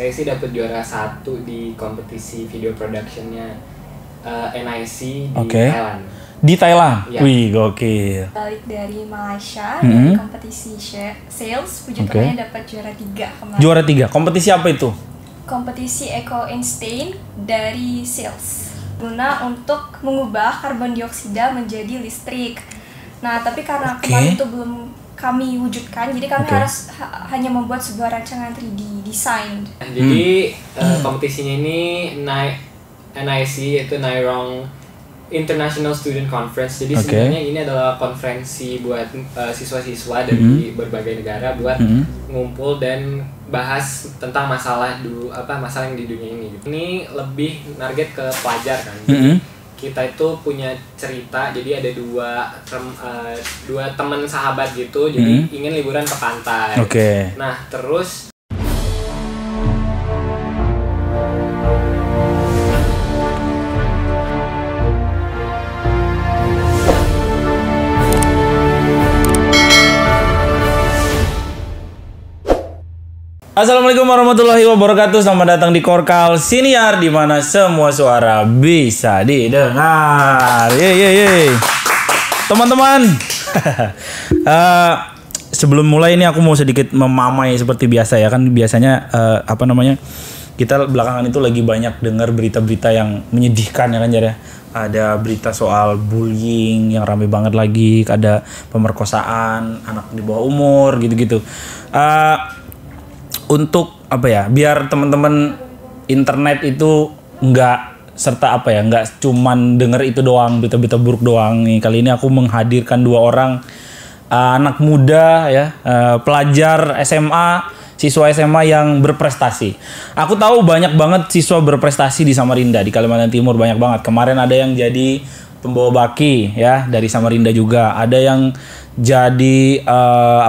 Saya sih dapat juara 1 di kompetisi video productionnya NIC di Thailand. Di Thailand? Ya. Wih, gokil. Balik dari Malaysia, dari kompetisi sales, puji Tuhan dapat juara 3 kemarin. Juara 3, kompetisi apa itu? Kompetisi Eco Instain dari sales, guna untuk mengubah karbon dioksida menjadi listrik. Nah, tapi karena kemarin itu belum kami wujudkan, jadi kami harus hanya membuat sebuah rancangan 3D design. Jadi kompetisinya ini NIC, yaitu Nairong International Student Conference. Jadi sebenarnya ini adalah konferensi buat siswa-siswa dari berbagai negara buat ngumpul dan bahas tentang masalah masalah yang di dunia ini. Ini lebih target ke pelajar kan. Kita itu punya cerita, jadi ada dua teman sahabat gitu, jadi ingin liburan ke pantai. Nah, terus Assalamualaikum warahmatullahi wabarakatuh. Selamat datang di Korkal Siniar, di mana semua suara bisa didengar. Yeay. Teman-teman, sebelum mulai ini aku mau sedikit memamai seperti biasa ya, kan biasanya kita belakangan itu lagi banyak dengar berita-berita yang menyedihkan ya kan Jar ya. Ada berita soal bullying yang rame banget lagi, ada pemerkosaan anak di bawah umur gitu-gitu. Untuk biar teman-teman internet itu nggak cuman denger itu doang, berita-berita buruk doang nih. Kali ini aku menghadirkan 2 orang anak muda ya, pelajar SMA, siswa SMA yang berprestasi. Aku tahu banyak banget siswa berprestasi di Samarinda, di Kalimantan Timur banyak banget. Kemarin ada yang jadi pembawa baki ya dari Samarinda juga, ada yang jadi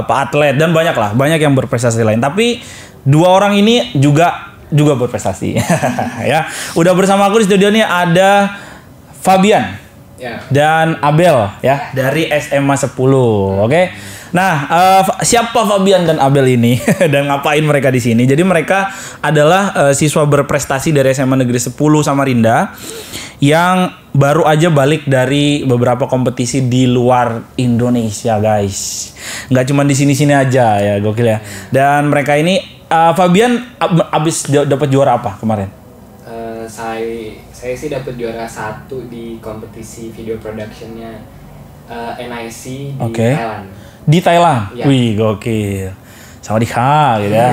atlet dan banyak yang berprestasi lain. Tapi 2 orang ini juga berprestasi. Ya. Udah bersama aku di studio ini ada Fabian dan Abel ya dari SMA 10. Oke. Nah, siapa Fabian dan Abel ini dan ngapain mereka di sini? Jadi mereka adalah siswa berprestasi dari SMA Negeri 10 Samarinda yang baru aja balik dari beberapa kompetisi di luar Indonesia, guys. Nggak cuma di sini-sini aja ya, gokil ya. Dan mereka ini Fabian abis dapat juara apa kemarin? Saya sih dapat juara 1 di kompetisi video productionnya NIC di Thailand. Di Thailand? Ya. Wih, gokil. Sawadika gitu ya.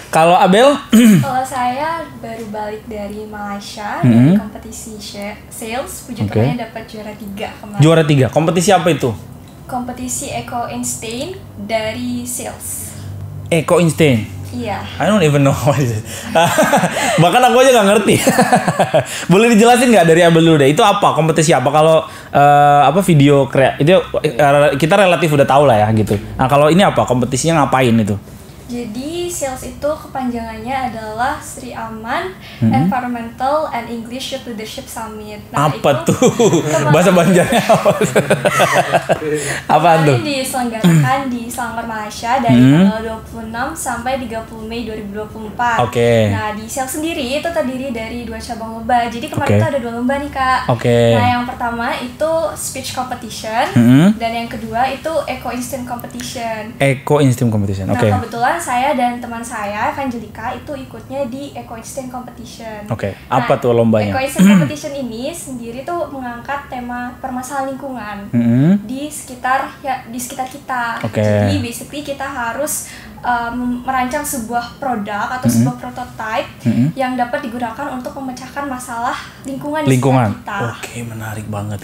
Kalau Abel? Kalau saya baru balik dari Malaysia, dari kompetisi sales, puji Tuhan dapat juara 3 kemarin. Juara 3, kompetisi apa itu? Kompetisi Eco Instain dari sales. Eco Instain? Iya. I don't even know what is it. Bahkan aku aja gak ngerti. Boleh dijelasin gak dari Abel dulu deh, itu apa, kompetisi apa? Kalau video itu kita relatif udah tahu lah ya gitu. Nah kalau ini apa, kompetisinya ngapain itu? Jadi sales itu kepanjangannya adalah Sri Aman Environmental and English Youth Leadership Summit. Nah, apa itu tuh? Bahasa Banjarnya apa? Apaan tuh? Ini diselenggarakan di Selangor, Malaysia dari tanggal 26 sampai 30 Mei 2024. Nah, di sales sendiri itu terdiri dari 2 cabang lomba. Jadi kemarin itu ada 2 lomba nih, Kak. Nah, yang pertama itu speech competition dan yang kedua itu Eco Instant competition. Eco Instant competition. Nah, kebetulan saya dan teman saya Evangelika itu ikutnya di Eco Instant competition. Apa tuh lombanya? Eco Instant competition ini sendiri tuh mengangkat tema permasalahan lingkungan di sekitar kita. Jadi basically kita harus merancang sebuah produk atau sebuah prototype yang dapat digunakan untuk memecahkan masalah lingkungan di sekitar kita. Menarik banget.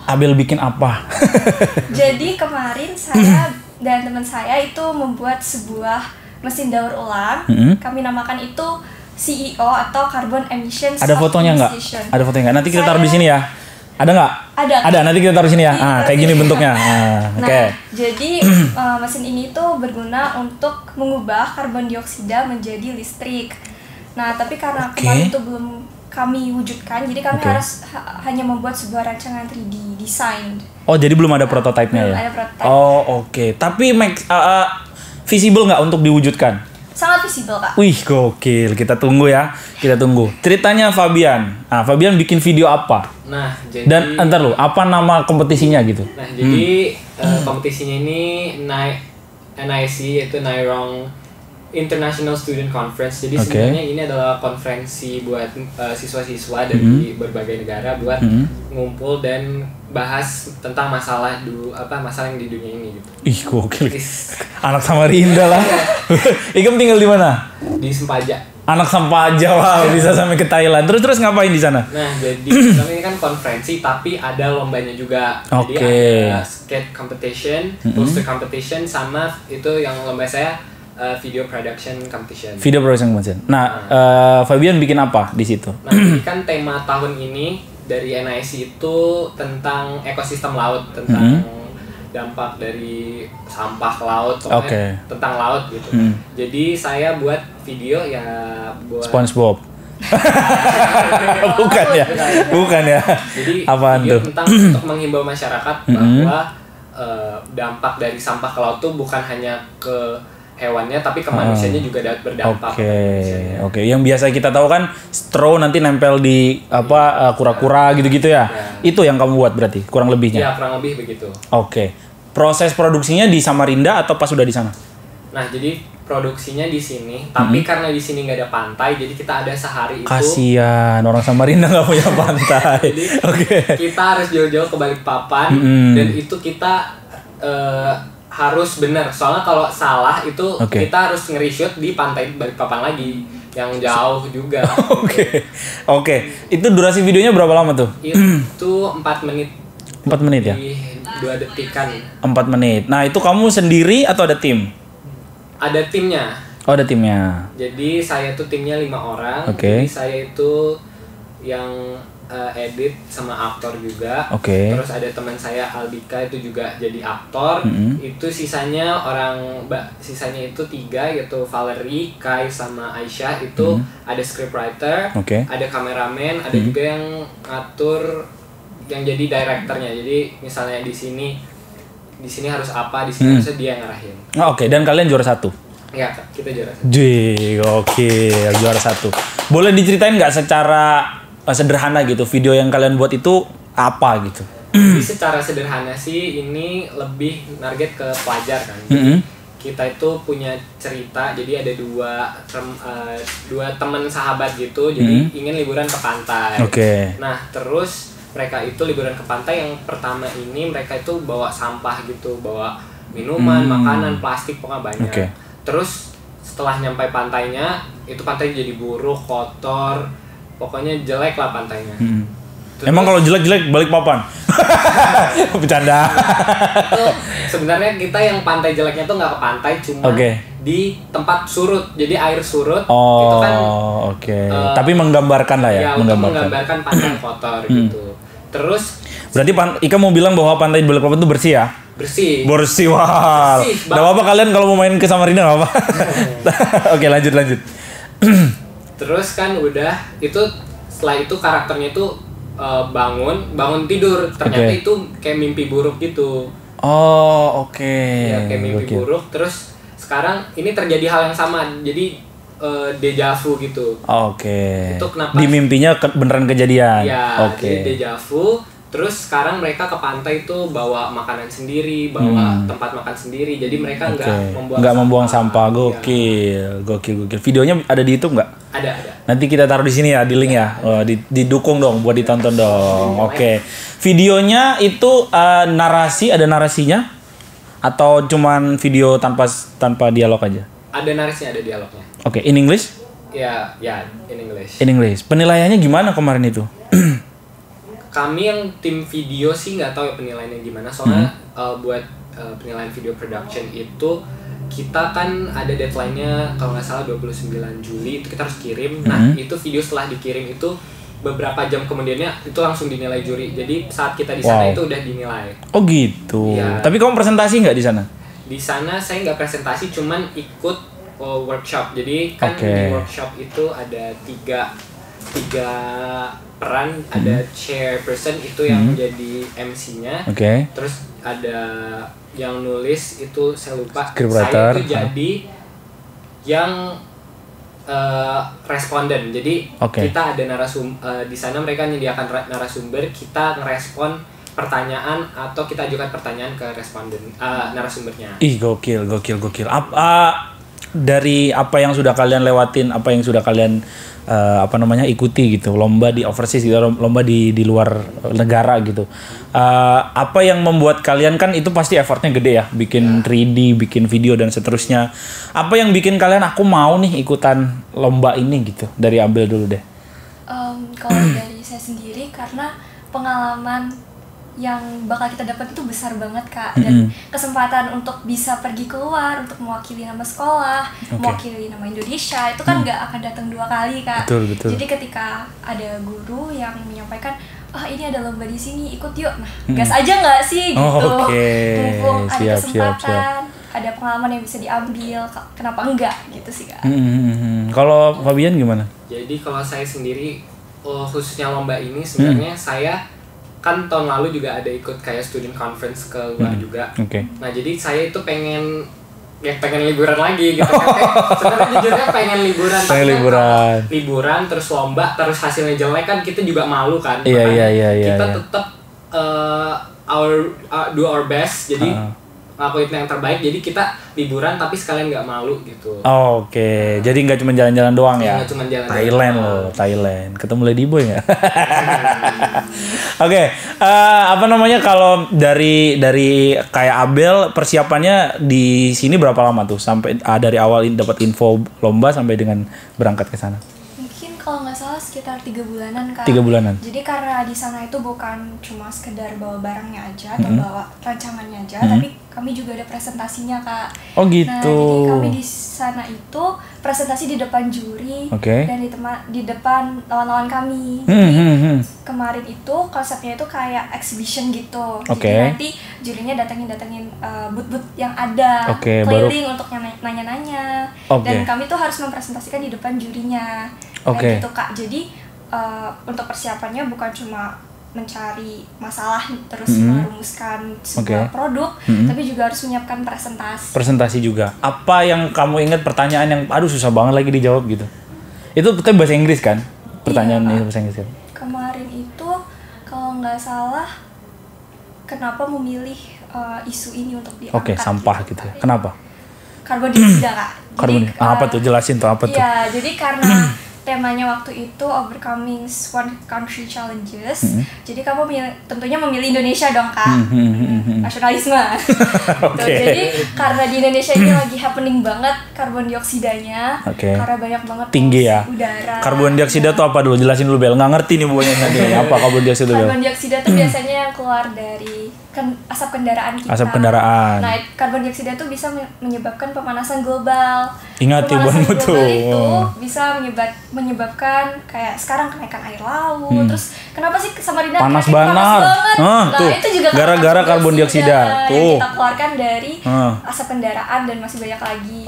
Abel bikin apa? Jadi kemarin saya dan teman saya itu membuat sebuah mesin daur ulang. Kami namakan itu CEO atau Carbon Emission. Ada fotonya nggak? Ada fotonya nggak? Nanti kita taruh di sini ya. Ada nggak? Ada. Nanti kita taruh sini ya. Kayak gini bentuknya. Jadi mesin ini tuh berguna untuk mengubah karbon dioksida menjadi listrik. Nah, tapi karena kemarin itu belum kami wujudkan, jadi kami harus hanya membuat sebuah rancangan 3D design. Oh, jadi belum ada prototipenya ya? Belum ada prototipe. Tapi visible nggak untuk diwujudkan? Sangat possible, Kak. Wih, gokil. Kita tunggu ya. Kita tunggu. Ceritanya Fabian. Nah, Fabian bikin video apa? Nah, jadi dan entar lu, apa nama kompetisinya gitu? Nah, jadi kompetisinya ini NIC, yaitu Nairong International Student Conference. Jadi sebenarnya ini adalah konferensi buat siswa-siswa dari berbagai negara buat ngumpul dan bahas tentang masalah masalah yang di dunia ini gitu. Ih, gokil. Anak Samarinda lah. Ikam tinggal di mana? Di Sempaja. Anak Sempaja, wow, bisa sampai ke Thailand. Terus ngapain di sana? Nah, jadi ini kan konferensi tapi ada lombanya juga. Jadi ada skate competition, poster competition, sama itu yang lomba saya video production competition. Video production competition. Nah, Fabian bikin apa di situ? Nah, ini kan tema tahun ini dari NIC itu tentang ekosistem laut, tentang dampak dari sampah laut, tentang laut gitu. Jadi saya buat video ya buat SpongeBob. Bukan ya. Jadi apaan video tuh? tentang untuk menghimbau masyarakat bahwa dampak dari sampah ke laut tuh bukan hanya ke hewannya tapi ke manusianya juga berdampak. Oke. Yang biasa kita tahu kan straw nanti nempel di kura-kura gitu-gitu ya. Itu yang kamu buat berarti kurang lebihnya. Ya, kurang lebih begitu. Oke. Proses produksinya di Samarinda atau pas sudah di sana? Nah, jadi produksinya di sini, tapi karena di sini nggak ada pantai, jadi kita ada sehari itu. Kasian orang Samarinda nggak punya pantai. Jadi kita harus jauh-jauh ke Balikpapan dan itu kita harus benar, soalnya kalau salah itu kita harus nge-reshoot di pantai Balikpapan lagi yang jauh juga. Oke. Itu durasi videonya berapa lama tuh? Itu 4 menit. 4 menit ya? 2 detikan. 4 menit. Nah, itu kamu sendiri atau ada tim? Ada timnya. Oh, ada timnya. Jadi saya tuh timnya 5 orang. Oke. Jadi saya itu yang edit sama aktor juga. Terus ada teman saya Albika itu juga jadi aktor. Itu sisanya sisanya itu 3, yaitu Valerie, Kai sama Aisyah itu ada scriptwriter, ada kameramen, ada juga yang ngatur, yang jadi direkturnya. Jadi misalnya di sini harus apa, di sini harusnya dia yang ngarahin. Dan kalian juara 1? Ya, kita juara 1. Juara 1. Boleh diceritain nggak secara sederhana gitu video yang kalian buat itu apa gitu? Jadi secara sederhana sih ini lebih target ke pelajar kan. Jadi kita itu punya cerita, jadi ada dua teman sahabat gitu, jadi ingin liburan ke pantai. Nah, terus mereka itu liburan ke pantai, yang pertama ini mereka itu bawa sampah gitu, bawa minuman, makanan, plastik, pokoknya banyak. Terus setelah nyampe pantainya, itu pantai jadi buruk, kotor, pokoknya jelek lah pantainya. Emang kalau jelek Balikpapan? Bercanda. Itu sebenarnya kita yang pantai jeleknya tuh nggak ke pantai, cuma di tempat surut. Jadi air surut itu kan. Tapi menggambarkan lah ya. Ya, menggambarkan pantai kotor gitu. Terus berarti Ika mau bilang bahwa pantai di Balikpapan itu bersih ya? Bersih. Wah. Nggak apa-apa kalian kalau mau main ke Samarinda nggak apa. Oke, lanjut. Terus kan udah itu, setelah itu karakternya itu bangun tidur, ternyata itu kayak mimpi buruk gitu. Ya, kayak mimpi buruk. Terus sekarang ini terjadi hal yang sama, jadi deja vu gitu. Itu kenapa di mimpinya beneran kejadian. Ya, jadi deja vu. Terus sekarang mereka ke pantai itu bawa makanan sendiri, bawa tempat makan sendiri. Jadi mereka nggak membuang sampah. Gokil. Videonya ada di YouTube nggak? Ada. Nanti kita taruh di sini ya, di link ya. Didukung dong, buat ditonton dong. Videonya itu ada narasinya atau cuman video tanpa dialog aja? Ada narasinya, ada dialognya. In English? Ya, in English. In English. Penilaiannya gimana kemarin itu? Kami yang tim video sih nggak tahu ya penilaiannya gimana, soalnya buat penilaian video production itu kita kan ada deadline-nya kalau nggak salah 29 Juli itu kita harus kirim. Nah, itu video setelah dikirim itu beberapa jam kemudiannya itu langsung dinilai juri. Jadi saat kita di sana itu udah dinilai. Oh gitu. Ya. Tapi kamu presentasi nggak di sana? Di sana saya nggak presentasi, cuman ikut workshop. Jadi kan di workshop itu ada tiga peran, ada chairperson itu yang jadi MC-nya. Terus ada yang nulis itu saya lupa. Saya itu jadi yang responden. Jadi kita ada di sana mereka menyediakan narasumber, kita ngerespon pertanyaan atau kita ajukan pertanyaan ke responden narasumbernya. Ih, gokil. Dari apa yang sudah kalian lewatin, apa yang sudah kalian ikuti gitu, lomba di overseas gitu, lomba di luar negara gitu. Apa yang membuat kalian, kan itu pasti effortnya gede ya, bikin 3D, bikin video dan seterusnya. Apa yang bikin kalian aku mau nih ikutan lomba ini gitu? Dari Abel dulu deh. Kalau dari saya sendiri, karena pengalaman yang bakal kita dapat itu besar banget Kak, dan kesempatan untuk bisa pergi keluar untuk mewakili nama sekolah, mewakili nama Indonesia itu kan nggak akan datang 2 kali Kak. Betul. Jadi ketika ada guru yang menyampaikan, ini ada lomba di sini, ikut yuk, nah gas aja nggak sih gitu, mumpung ada kesempatan, ada pengalaman yang bisa diambil, kenapa enggak gitu sih Kak. Kalau Fabian gimana? Jadi kalau saya sendiri khususnya lomba ini sebenarnya saya kan tahun lalu juga ada ikut kayak student conference ke luar juga. Nah jadi saya itu pengen liburan lagi gitu. Sebenarnya jujurnya pengen liburan. Liburan terus lomba terus hasilnya jelek kan kita juga malu kan. Iya. Kita tetap do our best. Jadi lakuin yang terbaik, jadi kita liburan tapi sekalian nggak malu gitu. Jadi nggak cuma jalan-jalan doang ya. Nggak cuma jalan-jalan. Thailand loh, Thailand. Ketemu Ladyboy nggak? Kalau dari kayak Abel, persiapannya di sini berapa lama tuh sampai dari awal dapat info lomba sampai dengan berangkat ke sana? Mungkin kalau nggak salah sekitar 3 bulanan Kak. 3 bulanan. Jadi karena di sana itu bukan cuma sekedar bawa barangnya aja atau bawa rancangannya aja, tapi kami juga ada presentasinya Kak. Gitu. Nah jadi kami di sana itu presentasi di depan juri dan di depan lawan-lawan kami. Jadi kemarin itu konsepnya itu kayak exhibition gitu. Jadi nanti jurinya datengin booth-booth yang ada, keliling untuk nanya-nanya. Dan kami tuh harus mempresentasikan di depan jurinya. Kayak gitu Kak. Jadi untuk persiapannya bukan cuma mencari masalah terus merumuskan sebuah produk, tapi juga harus menyiapkan presentasi juga. Apa yang kamu ingat pertanyaan yang susah banget lagi dijawab gitu? Itu kita bahasa Inggris kan? Pertanyaan ini bahasa Inggris kan? Kemarin itu kalau nggak salah, kenapa memilih isu ini untuk diangkat? Sampah gitu ya. Kenapa? Karbon dioksida Kak. Apa tuh? Jelasin tuh apa tuh? Iya, jadi karena temanya waktu itu Overcoming One Country Challenges. Jadi kamu tentunya memilih Indonesia dong Kak. Nasionalisme. Jadi karena di Indonesia ini lagi happening banget karbon dioksidanya. Karena banyak banget tinggi ya udara. Karbon dioksida tuh apa dulu? Jelasin dulu Bel. Nggak ngerti nih buahnya nanti. Apa karbon dioksida Bel? Karbon dioksida tuh biasanya yang keluar dari asap kendaraan kita. Asap kendaraan. Nah, karbon dioksida itu bisa menyebabkan pemanasan global. Ingat ya buahmu tuh. Itu bisa menyebabkan kayak sekarang kenaikan air laut. Terus kenapa sih Samarinda panas banget? Nah, itu juga gara-gara karbon dioksida. Yang kita keluarkan dari asap kendaraan dan masih banyak lagi.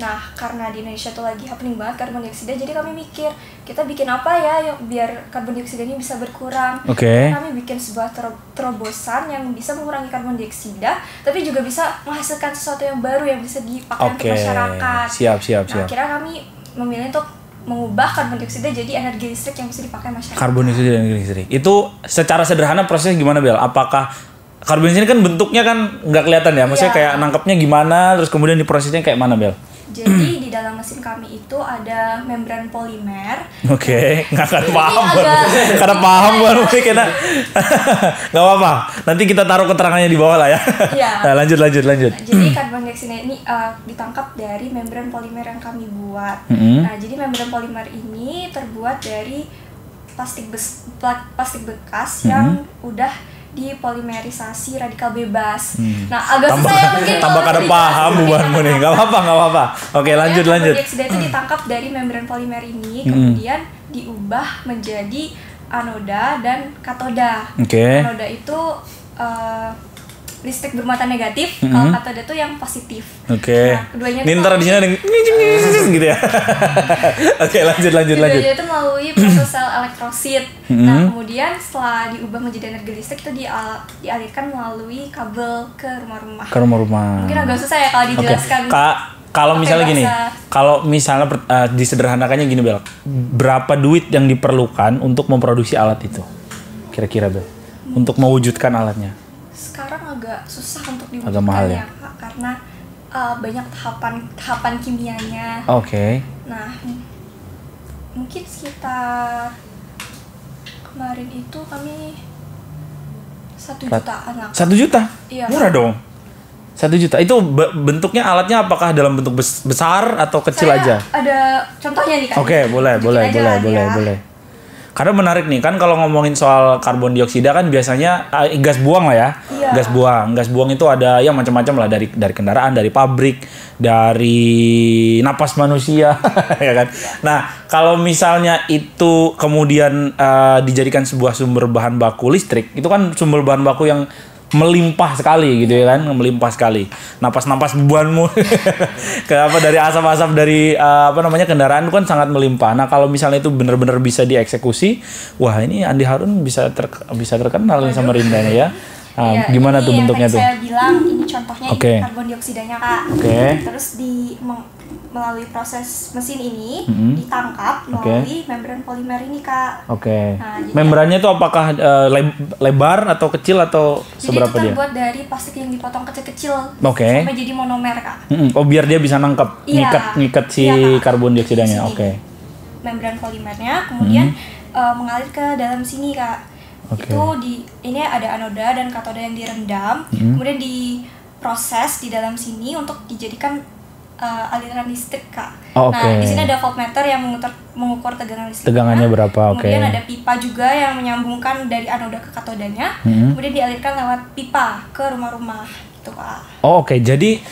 Nah, karena di Indonesia tuh lagi happening banget karbon dioksida, jadi kami mikir kita bikin apa ya biar karbon dioksida ini bisa berkurang. Kami bikin sebuah terobosan yang bisa mengurangi karbon dioksida, tapi juga bisa menghasilkan sesuatu yang baru yang bisa dipakai untuk masyarakat. Siap. Nah, akhirnya kami memilih untuk mengubah karbon dioksida jadi energi listrik yang bisa dipakai masyarakat. Karbon dioksida dan energi listrik. Itu secara sederhana prosesnya gimana Bel? Apakah karbon dioksida kan bentuknya kan nggak kelihatan ya? Maksudnya kayak nangkepnya gimana? Terus kemudian diprosesnya kayak mana Bel? Jadi di dalam mesin kami itu ada membran polimer. Nggak akan paham karena paham baru kena. Nggak apa-apa. Nanti kita taruh keterangannya di bawah lah ya. Nah, lanjut. Jadi karbon dioksida ini ditangkap dari membran polimer yang kami buat. Nah, jadi membran polimer ini terbuat dari plastik bekas yang udah dipolimerisasi radikal bebas. Nah, agak susah ya mungkin tambah kada paham bubanmu nih. Enggak apa-apa. Oke, lanjut. Karbon dioksida itu ditangkap dari membran polimer ini, kemudian diubah menjadi anoda dan katoda. Anoda itu listrik bermuatan negatif, kalau katoda itu yang positif. Nah, keduanya ini ntar di sini gitu ya. Lanjut. Keduanya itu melalui proses sel elektrosit. Nah, kemudian setelah diubah menjadi energi listrik itu dialirkan melalui kabel ke rumah-rumah. Mungkin agak susah ya kalau dijelaskan. Kalau misalnya gini, kalau misalnya disederhanakannya gini Bel, berapa duit yang diperlukan untuk memproduksi alat itu? Kira-kira Bel, untuk mewujudkan alatnya? Sekarang agak susah untuk diwujudkan agak mahal ya Kak, karena banyak tahapan kimianya. Oke. Nah, mungkin sekitar kemarin itu kami 1 jutaan lah. 1 juta? Iya. Murah dong. 1 juta. Itu bentuknya alatnya apakah dalam bentuk besar atau kecil aja? Ada contohnya nih kan. Oke, boleh. Karena menarik nih kan kalau ngomongin soal karbon dioksida kan biasanya gas buang lah ya. Iya. Gas buang itu ada ya macam-macam lah, dari kendaraan, dari pabrik, dari napas manusia ya kan. Nah, kalau misalnya itu kemudian dijadikan sebuah sumber bahan baku listrik, itu kan sumber bahan baku yang melimpah sekali gitu ya kan, melimpah sekali. Napas bebanmu dari asap-asap dari kendaraan itu kan sangat melimpah. Nah, kalau misalnya itu benar-benar bisa dieksekusi, wah ini Andi Harun bisa terkenal sama Rindanya ya. Ya, gimana tuh bentuknya tuh? Saya bilang ini contohnya ini karbon dioksidanya Kak. Terus melalui proses mesin ini ditangkap melalui membran polimer ini Kak. Nah, membrannya itu apakah lebar atau kecil atau seberapa dia? Jadi itu terbuat dari plastik yang dipotong kecil-kecil sampai jadi monomer Kak. Oh, biar dia bisa nangkep, ngikat si karbon dioksidanya. Membran polimernya kemudian mengalir ke dalam sini Kak. Itu ini ada anoda dan katoda yang direndam, kemudian diproses di dalam sini untuk dijadikan aliran listrik Kak. Nah, di sini ada voltmeter yang mengukur tegangan listrik. Tegangannya berapa? Kemudian ada pipa juga yang menyambungkan dari anoda ke katodanya, kemudian dialirkan lewat pipa ke rumah-rumah gitu Kak. Jadi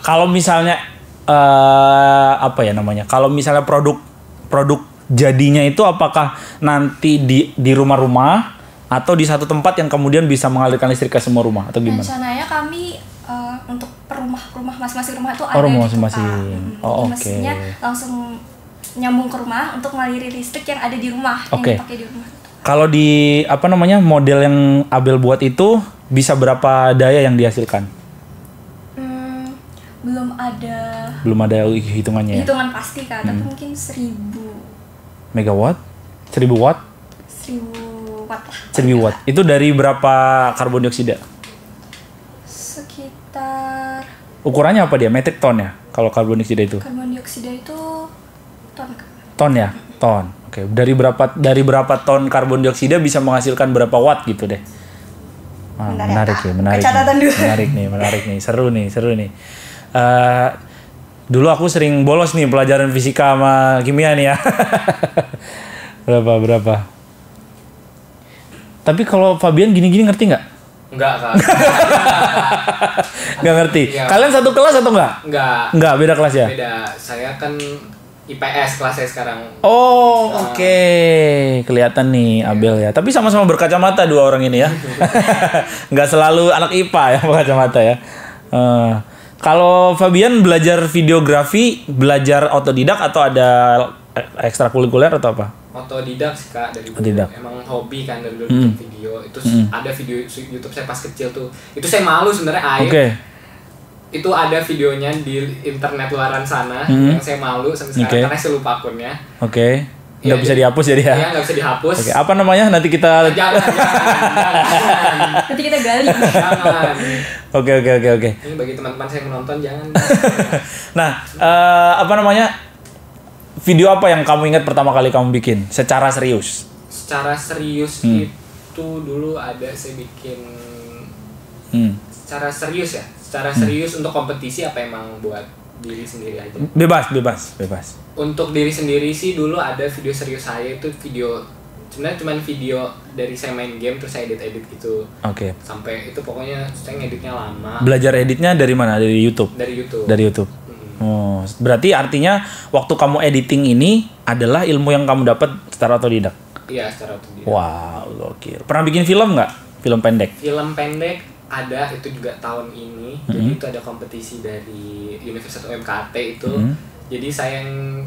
kalau misalnya kalau misalnya produk jadinya itu apakah nanti di rumah-rumah atau di satu tempat yang kemudian bisa mengalirkan listrik ke semua rumah atau gimana? Rencananya kami untuk rumah masing-masing rumah itu ada masing-masing. Mesinnya langsung nyambung ke rumah untuk mengaliri listrik yang ada di rumah yang dipakai di rumah. Kalau di model yang Abel buat itu bisa berapa daya yang dihasilkan? Belum ada hitungannya ya? Hitungan pasti Kak, tapi mungkin 1000 megawatt? 1000 watt? 1000 watt lah. 1000 watt. Itu dari berapa karbon dioksida? Sekitar. Ukurannya apa dia? Metric ton ya? Kalau karbon dioksida itu? Karbon dioksida itu ton. Ton ya? Ton. Dari berapa ton karbon dioksida bisa menghasilkan berapa watt gitu deh? Menarik nih. Seru nih. Dulu aku sering bolos nih pelajaran fisika sama kimia nih ya. Berapa? Tapi kalau Fabian gini-gini ngerti nggak? Enggak Kak. Nggak ngerti. Ya. Kalian satu kelas atau enggak? Enggak, beda kelas ya? Beda. Saya kan IPS kelas saya sekarang. Oke. Kelihatan nih Abel ya. Tapi sama-sama berkacamata dua orang ini ya. Nggak selalu anak IPA ya berkacamata ya. Kalau Fabian belajar videografi, belajar otodidak atau ada ekstrakurikuler atau apa? Otodidak sih Kak, dari dulu. Emang hobi kan dari dulu video. Itu ada video YouTube saya pas kecil tuh. Itu saya malu sebenarnya Itu ada videonya di internet luaran sana yang saya malu sampai sekarang karena saya lupa akunnya. Nggak bisa dihapus jadi ya? Iya, nggak bisa dihapus. Apa namanya? Nanti kita... Jangan. Nanti kita gali. Jangan. Oke. Ini bagi teman-teman saya menonton, jangan. Nah, video apa yang kamu ingat pertama kali kamu bikin? Secara serius? Secara serius itu dulu ada saya bikin... Secara serius ya? Secara serius untuk kompetisi apa emang buat diri sendiri aja? Bebas. Untuk diri sendiri sih dulu ada video serius saya itu sebenarnya cuma video dari saya main game terus saya edit gitu. Sampai itu pokoknya saya ngeditnya lama. Belajar editnya dari mana? Dari YouTube? Dari YouTube. Oh, berarti artinya waktu kamu editing ini adalah ilmu yang kamu dapat secara otodidak? Iya, secara otodidak. Wow, gokil. Pernah bikin film nggak? Film pendek? Film pendek ada, itu juga tahun ini. Jadi itu ada kompetisi dari Universitas UMKT itu. Jadi saya yang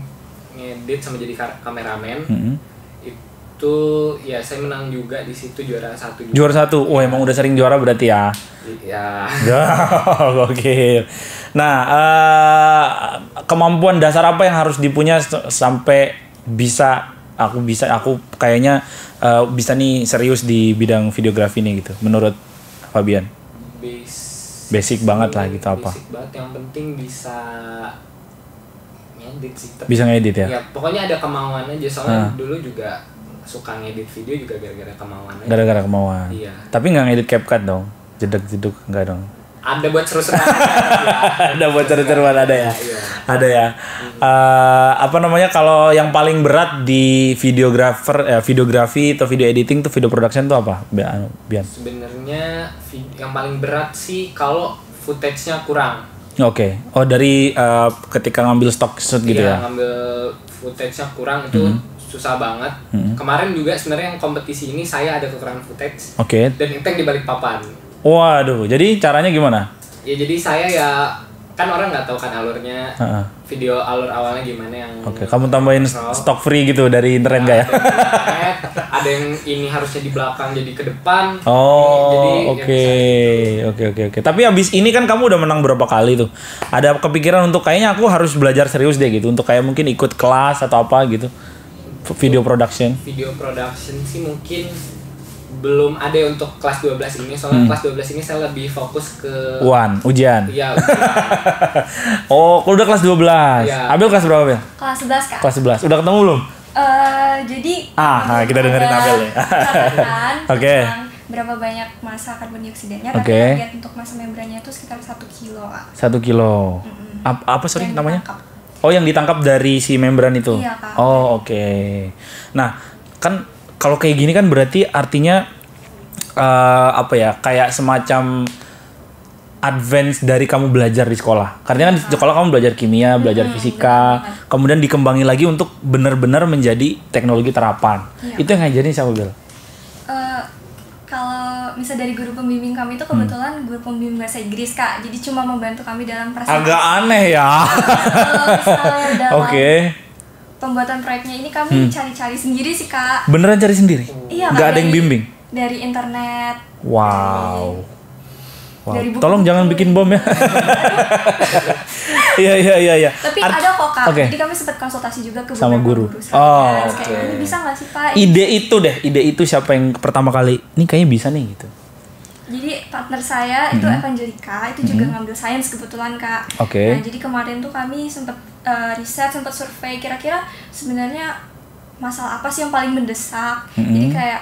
ngedit sama jadi kameramen. itu ya saya menang juga di situ, juara 1 juga. Juara 1. Oh, emang udah sering juara berarti ya. Iya. Oke. Nah, kemampuan dasar apa yang harus dipunya sampai bisa aku kayaknya bisa nih serius di bidang videografi nih gitu menurut Fabian? Basic banget lah gitu. Apa? Basic banget, yang penting bisa ngedit sih. Bisa ngedit ya? Ya pokoknya ada kemauan aja, soalnya dulu juga suka ngedit video juga gara-gara kemauan aja. Gara-gara kemauan? Iya. Tapi nggak ngedit CapCut dong? Jeduk-jeduk enggak dong? Ada buat seru-seruan. Ada buat seru-seruan, ada ya? Iya. Ada ya. Apa namanya, kalau yang paling berat di videografi atau video editing tuh, video production tuh apa, Bian? Sebenarnya yang paling berat sih kalau footage-nya kurang. Oke. Oh, dari ketika ngambil stock shoot gitu ya? Iya, ngambil footage-nya kurang itu susah banget. Kemarin juga sebenarnya yang kompetisi ini saya ada kekurangan footage. Oke. Dan itu yang di Balikpapan. Waduh, jadi caranya gimana? Ya jadi saya ya, kan orang nggak tahu kan alurnya, video alur awalnya gimana yang. Oke, kamu tambahin stok free gitu dari internet nggak ya? Ada yang ini harusnya di belakang jadi ke depan. Oh, oke. Tapi abis ini kan kamu udah menang berapa kali tuh? Ada kepikiran untuk kayaknya aku harus belajar serius deh gitu, untuk kayak mungkin ikut kelas atau apa gitu? Video production. Video production sih mungkin belum ada untuk kelas 12 ini, soalnya kelas 12 ini saya lebih fokus ke ujian. Iya, ujian. Oh, udah kelas 12. Ya. Abel kelas berapa, Bel? Kelas 11, Kak. Kelas 11. Udah ketemu belum? Jadi kita dengerin Abel ya. Oke. Berapa banyak massa karbon dioksidanya? Target untuk massa membrannya itu sekitar 1 kilo, Kak. 1 kilo. Apa sorry namanya? Oh, yang ditangkap dari si membran itu. Iya, Kak. Oh, oke. Nah, kan kalau kayak gini kan berarti artinya kayak semacam advance dari kamu belajar di sekolah. Karena kan di sekolah kamu belajar kimia, belajar fisika, kemudian dikembangi lagi untuk benar-benar menjadi teknologi terapan. Iya. Itu yang ngajarin siapa, Bel? Kalau misalnya dari guru pembimbing kami itu kebetulan guru pembimbing bahasa Inggris, Kak. Jadi cuma membantu kami dalam presentasi. Agak aneh ya. Kalau misalnya dalam pembuatan proyeknya ini kami cari-cari sendiri sih, Kak. Beneran cari sendiri? Iya, nggak ada yang bimbing? Dari internet. Wow. Dari buku. Tolong jangan bikin bom ya. Iya. Tapi ada kok, Kak. Jadi kami sempat konsultasi juga ke sama guru. Ini bisa nggak sih, Pak? Ide itu siapa yang pertama kali? Ini kayaknya bisa nih gitu. Jadi partner saya itu Evangelika, itu juga ngambil sains kebetulan, Kak. Nah, jadi kemarin tuh kami sempat riset, sempat survei kira-kira sebenarnya masalah apa sih yang paling mendesak. Jadi kayak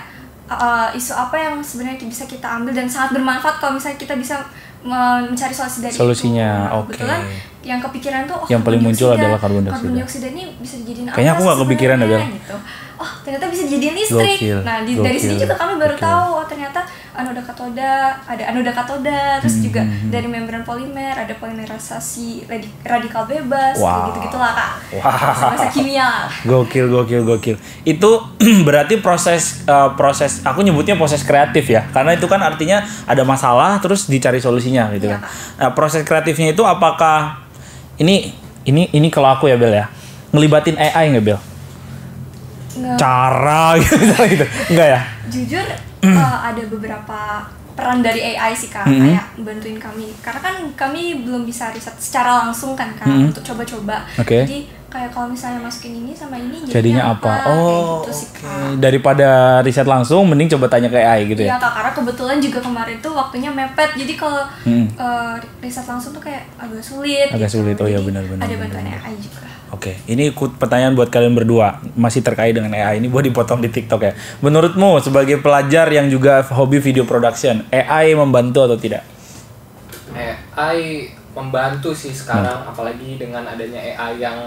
isu apa yang sebenarnya bisa kita ambil dan sangat bermanfaat kalau misalnya kita bisa mencari solusi dari solusinya. Itu. Kebetulan yang kepikiran tuh yang paling muncul adalah karbon dioksida. Karbon dioksida ini bisa dijadiin apa? Kayaknya aku nggak kepikiran ya, Bel. Gitu. Oh, ternyata bisa dijadiin listrik. Dari sini juga kami baru tahu, oh ternyata anoda katoda, ada anoda katoda, terus juga dari membran polimer, ada polimerisasi radikal bebas, gitu-gitulah, Kak. Masa kimia. Gokil. Itu berarti proses aku nyebutnya proses kreatif ya, karena itu kan artinya ada masalah terus dicari solusinya gitu kan. Nah, proses kreatifnya itu apakah ini kalau aku ya, Bel ya, ngelibatin AI nggak, Bel? Nggak. Cara gitu enggak ya? Jujur ada beberapa peran dari AI sih, Kak, kayak bantuin kami karena kan kami belum bisa riset secara langsung kan, Kak, untuk coba-coba. Jadi kayak kalau misalnya masukin ini sama ini jadinya apa? Oh, gitu sih, Kak. Daripada riset langsung mending coba tanya ke AI gitu ya? Iya, Kak, karena kebetulan juga kemarin tuh waktunya mepet, jadi kalau riset langsung tuh kayak agak sulit. Oh iya, benar. Ada bantuan AI juga. Oke, ini pertanyaan buat kalian berdua, masih terkait dengan AI ini, buat dipotong di TikTok ya. Menurutmu sebagai pelajar yang juga hobi video production, AI membantu atau tidak? AI membantu sih sekarang, apalagi dengan adanya AI yang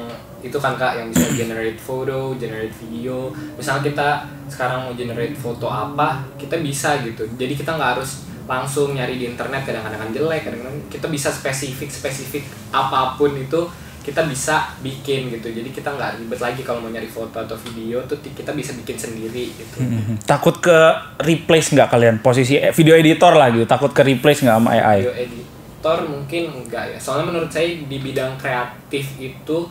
itu kan, Kak, yang bisa generate foto, generate video. Misalnya kita sekarang mau generate foto apa, kita bisa gitu. Jadi kita nggak harus langsung nyari di internet, kadang-kadang jelek, kadang-kadang kita bisa spesifik apapun itu kita bisa bikin gitu. Jadi kita nggak ribet lagi kalau mau nyari foto atau video tuh kita bisa bikin sendiri gitu. Takut ke replace nggak kalian posisi video editor lah gitu? Takut ke replace nggak sama AI? Video editor mungkin enggak ya. Soalnya menurut saya di bidang kreatif itu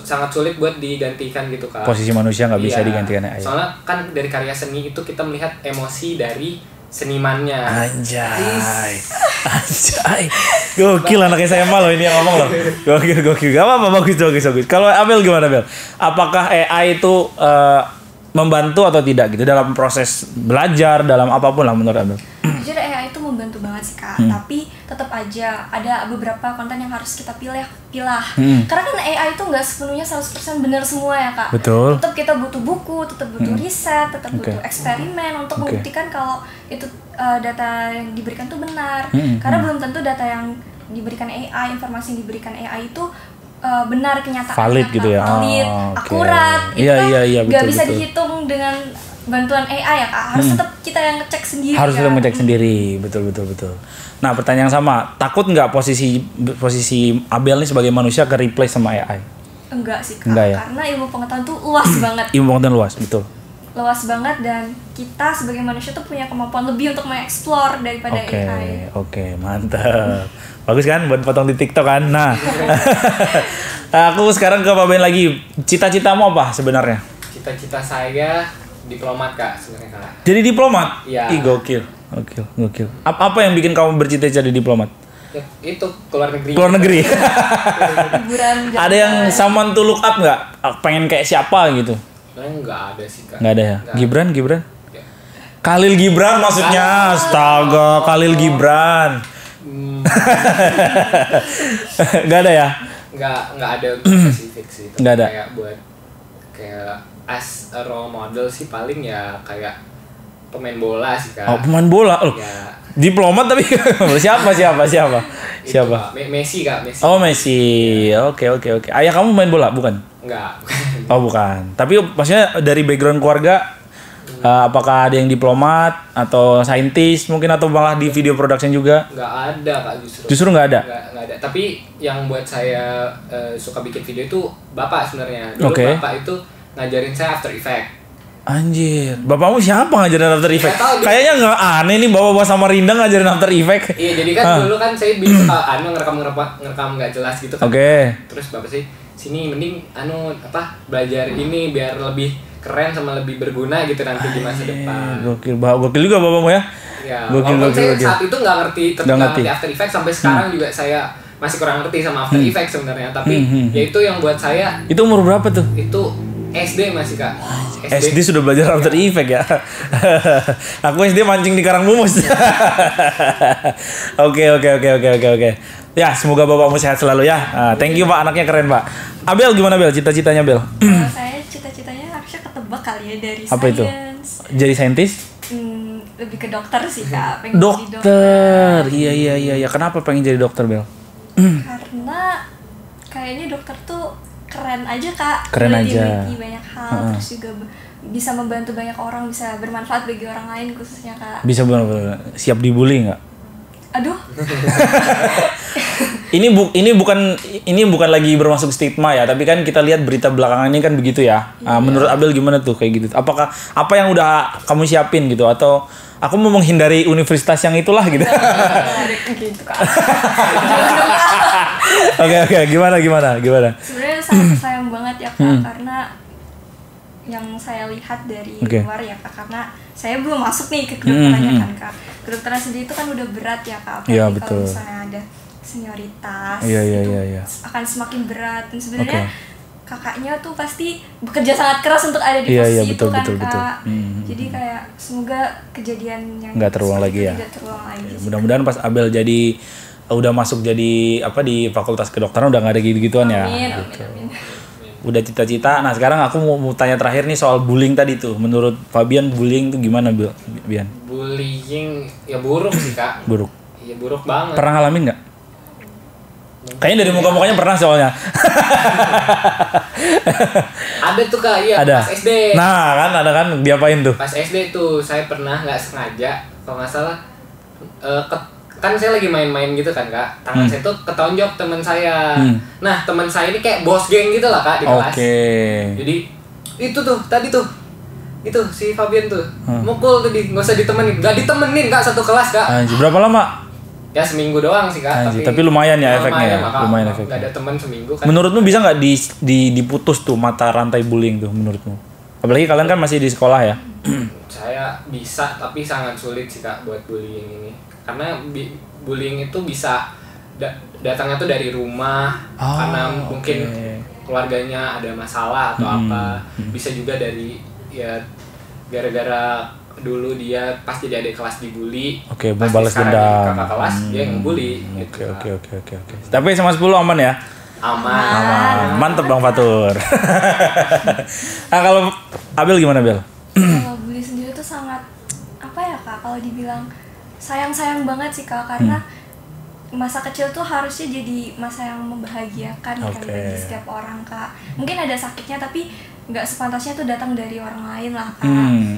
sangat sulit buat digantikan gitu Kak. Posisi manusia nggak bisa digantikan AI. Soalnya kan dari karya seni itu kita melihat emosi dari senimannya. Anjay. Gokil anaknya saya loh ini yang ngomong loh. Gokil. Gak apa-apa, bagus. Kalau Abel gimana Bel? Apakah AI itu membantu atau tidak gitu dalam proses belajar, dalam apapun lah menurut Abel? Jujur AI itu membantu banget sih Kak, tapi tetap aja ada beberapa konten yang harus kita pilah. Karena kan AI itu nggak sepenuhnya 100% benar semua ya Kak. Betul. Tetap kita butuh buku, tetap butuh riset, tetap butuh eksperimen untuk membuktikan kalau itu data yang diberikan tuh benar. Karena belum tentu data yang diberikan AI, informasi yang diberikan AI itu benar kenyataannya, valid gitu ya, valid, akurat. Itu nggak bisa betul. dihitung dengan bantuan AI ya Kak. Harus tetap kita yang ngecek sendiri. Harus tetap ngecek sendiri, betul. Nah pertanyaan yang sama, takut nggak posisi Abel nih sebagai manusia ke replace sama AI? Enggak sih Kak, ya? karena ilmu pengetahuan tuh luas banget. Ilmu pengetahuan luas, betul. Luas banget dan kita sebagai manusia tuh punya kemampuan lebih untuk mengeksplor daripada AI. Oke, mantap. Bagus kan buat potong di TikTok kan. Nah, aku sekarang ke Pak Ben lagi. Cita-citamu apa sebenarnya? Cita-cita saya diplomat Kak sebenarnya Kak. Jadi diplomat? Iya. Ih gokil. Apa yang bikin kamu bercita-cita jadi diplomat? Ya, itu keluar negeri. Keluar negeri. Hiburan. Ada yang someone to look up nggak? Pengen kayak siapa gitu? Enggak ada sih Kak. Nggak ada ya? Nggak. Gibran? Ya. Khalil Gibran maksudnya. Astaga, Khalil Gibran. Nggak ada ya? Nggak ada spesifik sih. Nggak ada. Kayak buat as a role model sih paling ya kayak pemain bola sih Kak. Oh, pemain bola loh. Ya. Diplomat tapi siapa? Messi Kak, Messi. Oh, Messi. Oke. Ayah kamu main bola bukan? Enggak. Oh, bukan. Tapi maksudnya dari background keluarga apakah ada yang diplomat atau saintis mungkin atau malah di video production juga? Nggak ada Kak justru. Justru nggak ada? Nggak ada. Tapi yang buat saya suka bikin video itu bapak sebenarnya. Dulu bapak itu ngajarin saya After Effect. Anjir, bapakmu siapa ngajarin After Effect? Kayaknya nggak aneh nih bawa sama Rinda ngajarin After Effect. Iya, jadi kan dulu kan saya bisa ngerekam nggak jelas gitu kan. Oke. Terus bapak sih sini mending belajar ini biar lebih keren sama lebih berguna gitu nanti di masa depan. Gokil juga bapakmu ya. Ya, walaupun saya saat itu nggak ngerti After Effect sampai sekarang juga saya masih kurang ngerti sama After Effect sebenarnya. Tapi ya itu yang buat saya. Itu umur berapa tuh? Itu SD masih Kak. SD sudah belajar After Effect ya. Aku SD mancing di Karangbumus. Oke. Ya, semoga bapakmu sehat selalu ya. Thank you Pak, anaknya keren Pak. Abel gimana Bel? Cita-citanya Bel? Saya cita-citanya harusnya ketebak kali ya dari apa science. Itu? Jadi saintis? Lebih ke dokter sih Kak. Pengen dokter. Iya. Kenapa pengen jadi dokter Bel? Karena kayaknya dokter tuh keren aja Kak. Keren aja. Memiliki banyak hal, terus juga bisa membantu banyak orang, bisa bermanfaat bagi orang lain khususnya Kak. Bisa benar-benar. Siap dibully nggak? Aduh. Ini bukan lagi bermasuk stigma ya, tapi kan kita lihat berita belakangan ini kan begitu ya. Menurut Abel gimana tuh kayak gitu? Apakah apa yang udah kamu siapin gitu atau aku mau menghindari universitas yang itulah gitu? Gitu Kak. Oke, gimana? Sebenarnya sayang banget ya Kak, karena yang saya lihat dari luar ya Kak, karena saya belum masuk nih ke kedokterannya kan Kak. Kedokteran sendiri itu kan udah berat ya Kak, apalagi kalau misalnya ada senioritas itu akan semakin berat dan sebenarnya kakaknya tuh pasti bekerja sangat keras untuk ada di posisi itu kan Kak. Jadi kayak semoga kejadian yang nggak terulang lagi ya. Mudah-mudahan pas Abel udah masuk jadi di fakultas kedokteran udah nggak ada gitu-gituan ya. Amin. Udah cita-cita. Nah sekarang aku mau tanya terakhir nih soal bullying tadi tuh. Menurut Fabian bullying tuh gimana Bian? Bullying ya buruk sih Kak. Buruk. Iya buruk banget. Pernah ngalamin nggak? Kayaknya dari muka-mukanya pernah soalnya. Ada tuh Kak, iya ada. Pas SD. Nah ada kan diapain tuh? Pas SD tuh saya pernah nggak sengaja kalau nggak salah kan saya lagi main-main gitu kan Kak, tangan saya tuh ketonjok teman saya. Nah teman saya ini kayak bos geng gitu lah Kak di kelas. Jadi itu tuh tadi tuh itu si Fabian tuh mukul tuh nggak usah ditemenin, nggak ditemenin Kak satu kelas Kak. Anjir, berapa lama? Ya seminggu doang sih Kak. Tapi lumayan ya efeknya ya. Lumayan efeknya. Gak ada teman seminggu kan. Menurutmu bisa nggak diputus tuh mata rantai bullying tuh menurutmu? Apalagi kalian kan masih di sekolah ya. Saya bisa tapi sangat sulit sih Kak buat bullying ini. Karena bullying itu bisa datangnya tuh dari rumah karena mungkin keluarganya ada masalah atau apa. Bisa juga dari ya gara-gara dulu dia pas jadi adik kelas dibully. Mau balas dendam. Kakak kelas dia ngebully. Oke. Tapi SMA 10 aman ya? Aman. Mantep Bang Fatur. Kalau Abel gimana Bel? Kalau bully sendiri tuh sangat apa ya Kak? Kalau dibilang sayang banget sih Kak, karena masa kecil tuh harusnya jadi masa yang membahagiakan kan bagi setiap orang Kak. Mungkin ada sakitnya tapi nggak sepantasnya tuh datang dari orang lain lah Kak.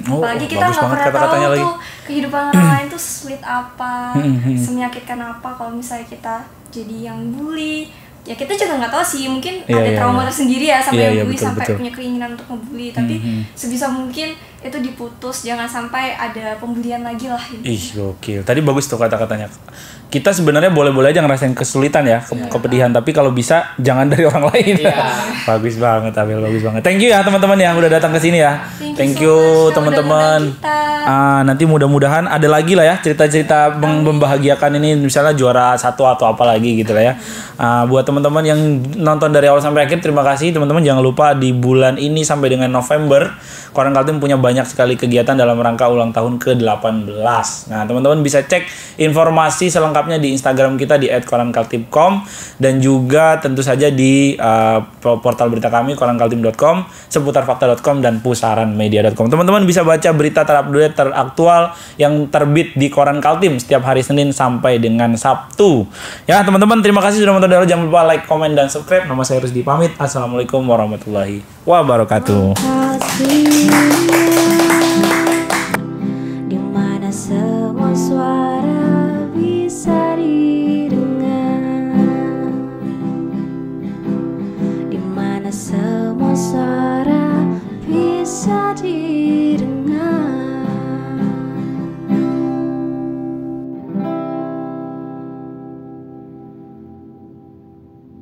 Apalagi kita nggak pernah tahu tuh kehidupan orang lain tuh sulit apa, semenyakitkan apa kalau misalnya kita jadi yang bully. Ya kita juga nggak tahu sih, mungkin ada trauma tersendiri ya sampai ngebully, sampai punya keinginan untuk ngebully. Tapi sebisa mungkin itu diputus, jangan sampai ada pembulian lagi lah. Gokil. Tadi bagus tuh kata-katanya. Kita sebenarnya boleh-boleh aja ngerasain kesulitan ya, kepedihan. Tapi kalau bisa jangan dari orang lain. Bagus banget Abel, bagus banget. Thank you ya teman-teman ya udah datang ke sini ya. Thank you teman-teman. Nanti mudah-mudahan ada lagi lah ya cerita-cerita membahagiakan ini, misalnya juara 1 atau apa lagi gitu lah ya. Buat teman-teman yang nonton dari awal sampai akhir, terima kasih teman-teman. Jangan lupa di bulan ini sampai dengan November Koran Kaltim punya banyak sekali kegiatan dalam rangka ulang tahun ke-18. Nah, teman-teman bisa cek informasi selengkapnya di Instagram kita di @korankaltim.com dan juga tentu saja di portal berita kami korankaltim.com, seputarfakta.com dan pusaranmedia.com. Teman-teman bisa baca berita terupdate, teraktual yang terbit di Koran Kaltim setiap hari Senin sampai dengan Sabtu. Ya, teman-teman terima kasih sudah menonton. Jangan lupa like, komen dan subscribe. Nama saya Rusdi pamit. Assalamualaikum warahmatullahi wabarakatuh. Dimana